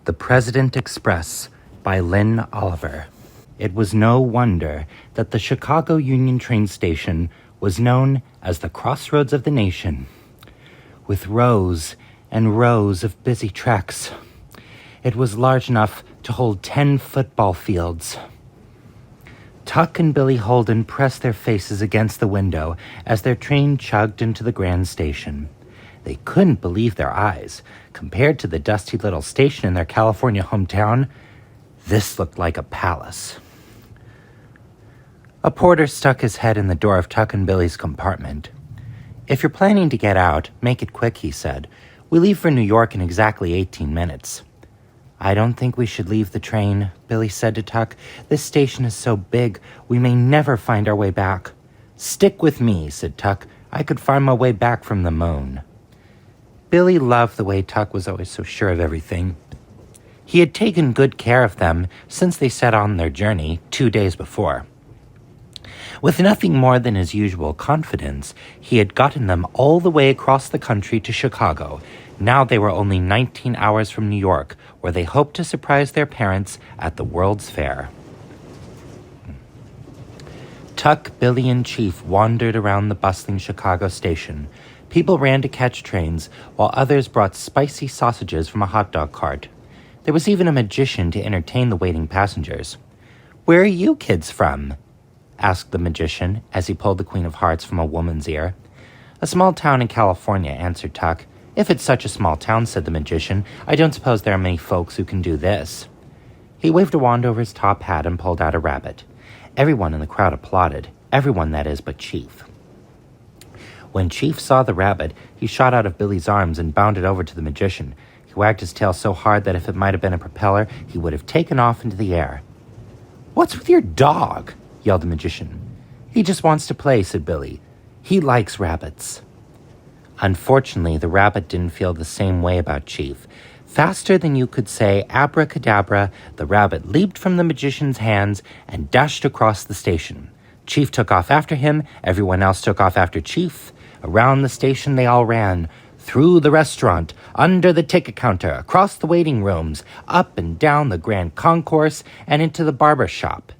The President Express by Lynn Oliver. It was no wonder that the Chicago Union train station was known as the crossroads of the nation, with rows and rows of busy tracks. It was large enough to hold 10 football fields. Tuck and Billy Holden pressed their faces against the window as their train chugged into the grand station. They couldn't believe their eyes. Compared to the dusty little station in their California hometown, this looked like a palace. A porter stuck his head in the door of Tuck and Billy's compartment. "If you're planning to get out, make it quick," he said. "We leave for New York in exactly 18 minutes. "I don't think we should leave the train," Billy said to Tuck. "This station is so big, we may never find our way back." "Stick with me," said Tuck. "I could find my way back from the moon." Billy loved the way Tuck was always so sure of everything. He had taken good care of them since they set on their journey 2 days before. With nothing more than his usual confidence, he had gotten them all the way across the country to Chicago. Now they were only 19 hours from New York, where they hoped to surprise their parents at the World's Fair. Tuck, Billy, and Chief wandered around the bustling Chicago station. People ran to catch trains, while others brought spicy sausages from a hot dog cart. There was even a magician to entertain the waiting passengers. "Where are you kids from?" asked the magician as he pulled the Queen of Hearts from a woman's ear. "A small town in California," answered Tuck. "If it's such a small town," said the magician, "I don't suppose there are many folks who can do this." He waved a wand over his top hat and pulled out a rabbit. Everyone in the crowd applauded. Everyone, that is, but Chief. When Chief saw the rabbit, he shot out of Billy's arms and bounded over to the magician. He wagged his tail so hard that if it might have been a propeller, he would have taken off into the air. "What's with your dog?" yelled the magician. "He just wants to play," said Billy. "He likes rabbits." Unfortunately, the rabbit didn't feel the same way about Chief. Faster than you could say abracadabra, the rabbit leaped from the magician's hands and dashed across the station. Chief took off after him. Everyone else took off after Chief. Around the station they all ran. Through the restaurant, under the ticket counter, across the waiting rooms, up and down the grand concourse, and into the barber shop.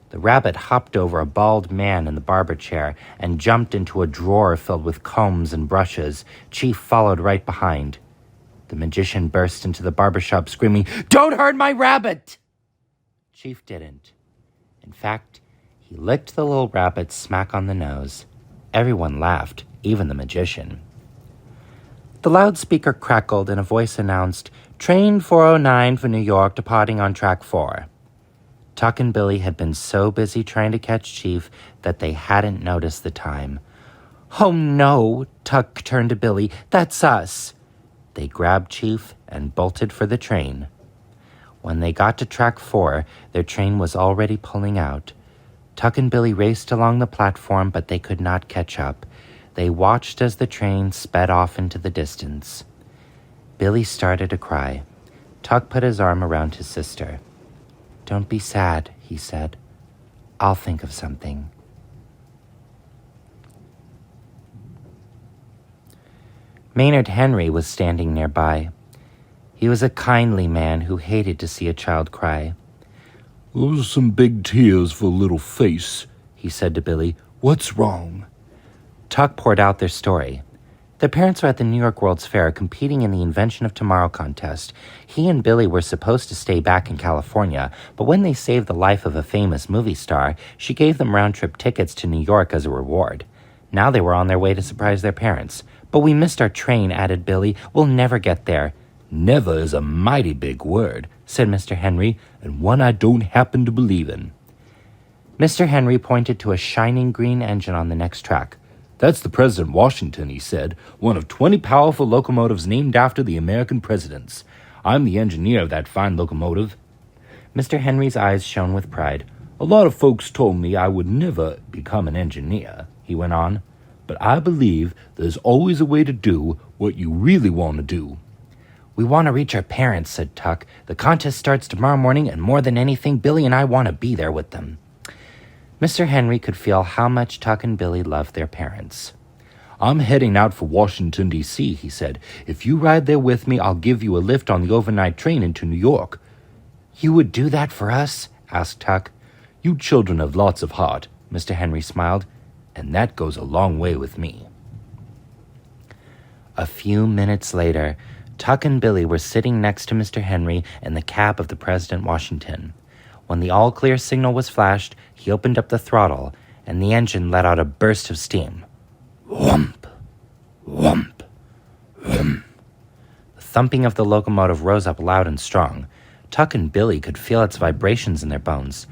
The rabbit hopped over a bald man in the barber chair and jumped into a drawer filled with combs and brushes. Chief followed right behind. The magician burst into the barber shop screaming, "Don't hurt my rabbit!" Chief didn't. In fact, he licked the little rabbit smack on the nose. Everyone laughed, even the magician. The loudspeaker crackled and a voice announced, "Train 409 for New York departing on track 4. Tuck and Billy had been so busy trying to catch Chief that they hadn't noticed the time. "Oh no," Tuck turned to Billy. "That's us." They grabbed Chief and bolted for the train. When they got to track 4, their train was already pulling out. Tuck and Billy raced along the platform, but they could not catch up. They watched as the train sped off into the distance. Billy started to cry. Tuck put his arm around his sister. "Don't be sad," he said. "I'll think of something." Maynard Henry was standing nearby. He was a kindly man who hated to see a child cry. "Those are some big tears for a little face," he said to Billy. "What's wrong?" Tuck poured out their story. Their parents were at the New York World's Fair competing in the Invention of Tomorrow contest. He and Billy were supposed to stay back in California, but when they saved the life of a famous movie star, she gave them round-trip tickets to New York as a reward. Now they were on their way to surprise their parents. "But we missed our train," added Billy. "We'll never get there." "Never is a mighty big word," said Mr. Henry, "and one I don't happen to believe in." Mr. Henry pointed to a shining green engine on the next track. "That's the President Washington," he said, "one of 20 powerful locomotives named after the American presidents. I'm the engineer of that fine locomotive." Mr. Henry's eyes shone with pride. "A lot of folks told me I would never become an engineer," he went on, "but I believe there's always a way to do what you really want to do." "We want to reach our parents," said Tuck. "The contest starts tomorrow morning, and more than anything, Billy and I want to be there with them." Mr. Henry could feel how much Tuck and Billy loved their parents. I'm heading out for Washington, D.C., he said. If you ride there with me, I'll give you a lift on the overnight train into New York. You would do that for us? Asked Tuck. You children have lots of heart, Mr. Henry smiled, and that goes a long way with me. A few minutes later, Tuck and Billy were sitting next to Mr. Henry in the cab of the President Washington. When the all-clear signal was flashed, he opened up the throttle, and the engine let out a burst of steam. Whump! Whump! Whump! The thumping of the locomotive rose up loud and strong. Tuck and Billy could feel its vibrations in their bones.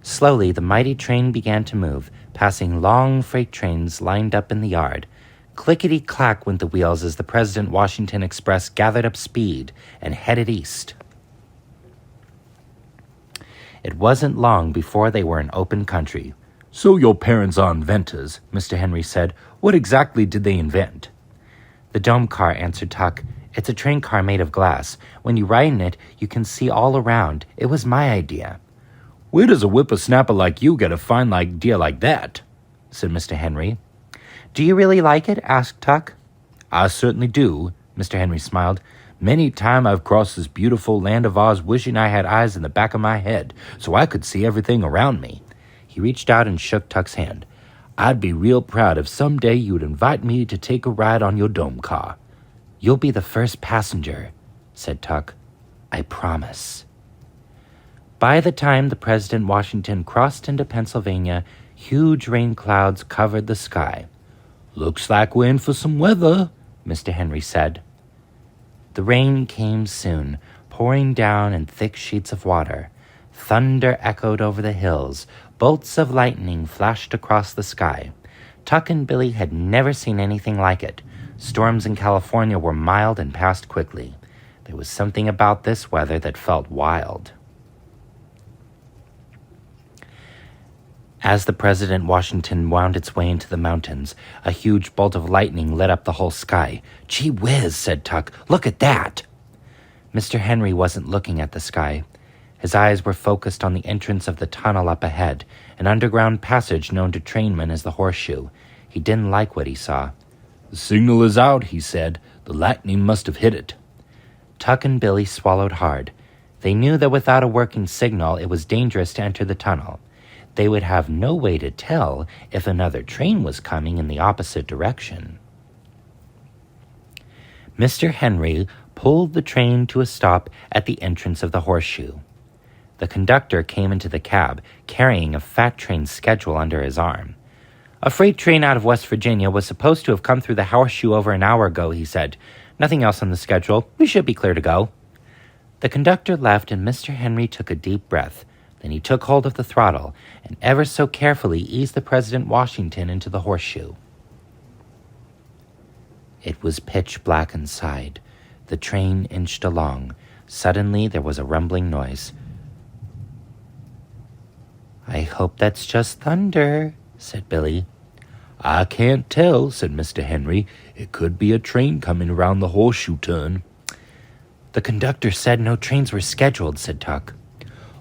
Slowly, the mighty train began to move, passing long freight trains lined up in the yard. Clickety-clack went the wheels as the President Washington Express gathered up speed and headed east. It wasn't long before they were in open country. So your parents are inventors, Mr. Henry said. What exactly did they invent? The dome car, answered Tuck. It's a train car made of glass. When you ride in it, you can see all around. It was my idea. Where does a whippersnapper like you get a fine idea like that? Said Mr. Henry. Do you really like it? Asked Tuck. I certainly do, Mr. Henry smiled. Many times I've crossed this beautiful land of ours wishing I had eyes in the back of my head so I could see everything around me. He reached out and shook Tuck's hand. I'd be real proud if someday you'd invite me to take a ride on your dome car. You'll be the first passenger, said Tuck. I promise. By the time the President Washington crossed into Pennsylvania, huge rain clouds covered the sky. Looks like we're in for some weather, Mr. Henry said. The rain came soon, pouring down in thick sheets of water. Thunder echoed over the hills. Bolts of lightning flashed across the sky. Tuck and Billy had never seen anything like it. Storms in California were mild and passed quickly. There was something about this weather that felt wild. As the President Washington wound its way into the mountains, a huge bolt of lightning lit up the whole sky. Gee whiz, said Tuck. Look at that! Mr. Henry wasn't looking at the sky. His eyes were focused on the entrance of the tunnel up ahead, an underground passage known to trainmen as the Horseshoe. He didn't like what he saw. The signal is out, he said. The lightning must have hit it. Tuck and Billy swallowed hard. They knew that without a working signal, it was dangerous to enter the tunnel. They would have no way to tell if another train was coming in the opposite direction. Mr. Henry pulled the train to a stop at the entrance of the Horseshoe. The conductor came into the cab, carrying a fat train schedule under his arm. A freight train out of West Virginia was supposed to have come through the Horseshoe over an hour ago, he said. Nothing else on the schedule. We should be clear to go. The conductor left, and Mr. Henry took a deep breath. Then he took hold of the throttle and ever so carefully eased the President Washington into the Horseshoe. It was pitch black inside. The train inched along. Suddenly there was a rumbling noise. I hope that's just thunder, said Billy. I can't tell, said Mr. Henry. It could be a train coming around the horseshoe turn. The conductor said no trains were scheduled, said Tuck.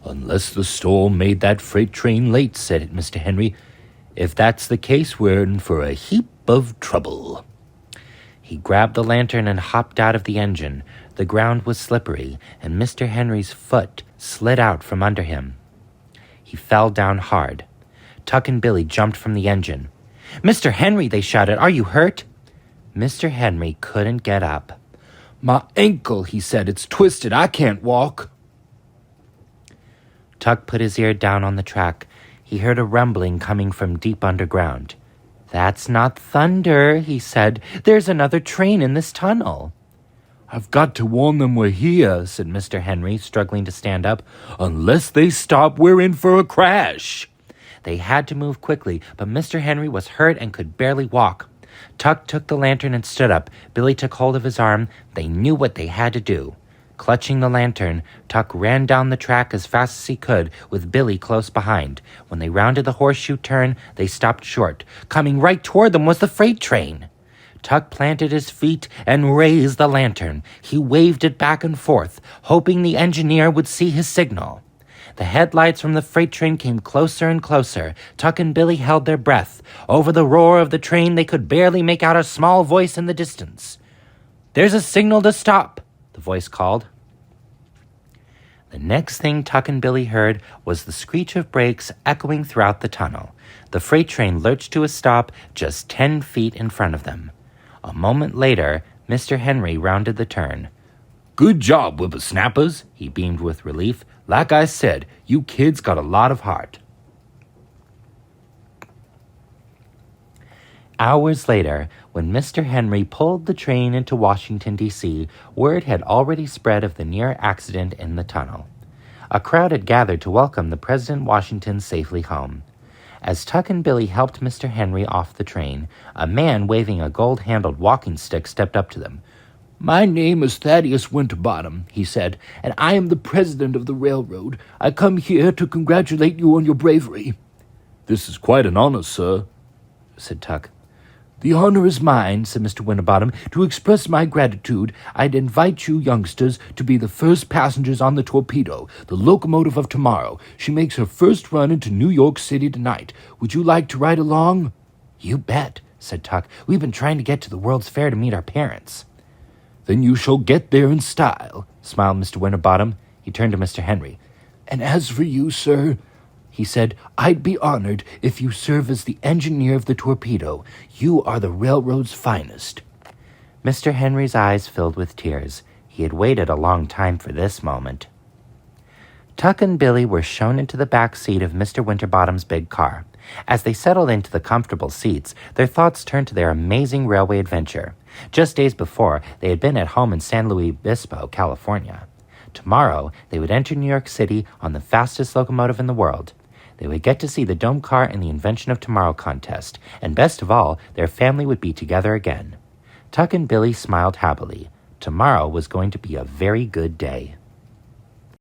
Unless the storm made that freight train late, said Mr. Henry. If that's the case, we're in for a heap of trouble. He grabbed the lantern and hopped out of the engine. The ground was slippery, and Mr. Henry's foot slid out from under him. He fell down hard. Tuck and Billy jumped from the engine. Mr. Henry, they shouted, are you hurt? Mr. Henry couldn't get up. My ankle, he said, it's twisted. I can't walk. Tuck put his ear down on the track. He heard a rumbling coming from deep underground. That's not thunder, he said. There's another train in this tunnel. I've got to warn them we're here, said Mr. Henry, struggling to stand up. Unless they stop, we're in for a crash. They had to move quickly, but Mr. Henry was hurt and could barely walk. Tuck took the lantern and stood up. Billy took hold of his arm. They knew what they had to do. Clutching the lantern, Tuck ran down the track as fast as he could, with Billy close behind. When they rounded the horseshoe turn, they stopped short. Coming right toward them was the freight train. Tuck planted his feet and raised the lantern. He waved it back and forth, hoping the engineer would see his signal. The headlights from the freight train came closer and closer. Tuck and Billy held their breath. Over the roar of the train, they could barely make out a small voice in the distance. "There's a signal to stop," the voice called. The next thing Tuck and Billy heard was the screech of brakes echoing throughout the tunnel. The freight train lurched to a stop just 10 feet in front of them. A moment later, Mr. Henry rounded the turn. "Good job, whippersnappers," he beamed with relief. "Like I said, you kids got a lot of heart." Hours later, when Mr. Henry pulled the train into Washington, D.C., word had already spread of the near accident in the tunnel. A crowd had gathered to welcome the President Washington safely home. As Tuck and Billy helped Mr. Henry off the train, a man waving a gold-handled walking stick stepped up to them. "My name is Thaddeus Winterbottom," he said, "and I am the president of the railroad. I come here to congratulate you on your bravery." "This is quite an honor, sir," said Tuck. "The honor is mine," said Mr. Winterbottom. "To express my gratitude, I'd invite you youngsters to be the first passengers on the Torpedo, the locomotive of tomorrow. She makes her first run into New York City tonight. Would you like to ride along?" "You bet," said Tuck. "We've been trying to get to the World's Fair to meet our parents." "Then you shall get there in style," smiled Mr. Winterbottom. He turned to Mr. Henry. "And as for you, sir," he said, "I'd be honored if you serve as the engineer of the Torpedo. You are the railroad's finest." Mr. Henry's eyes filled with tears. He had waited a long time for this moment. Tuck and Billy were shown into the back seat of Mr. Winterbottom's big car. As they settled into the comfortable seats, their thoughts turned to their amazing railway adventure. Just days before, they had been at home in San Luis Obispo, California. Tomorrow, they would enter New York City on the fastest locomotive in the world. They would get to see the dome car in the Invention of Tomorrow contest, and best of all, their family would be together again. Tuck and Billy smiled happily. Tomorrow was going to be a very good day.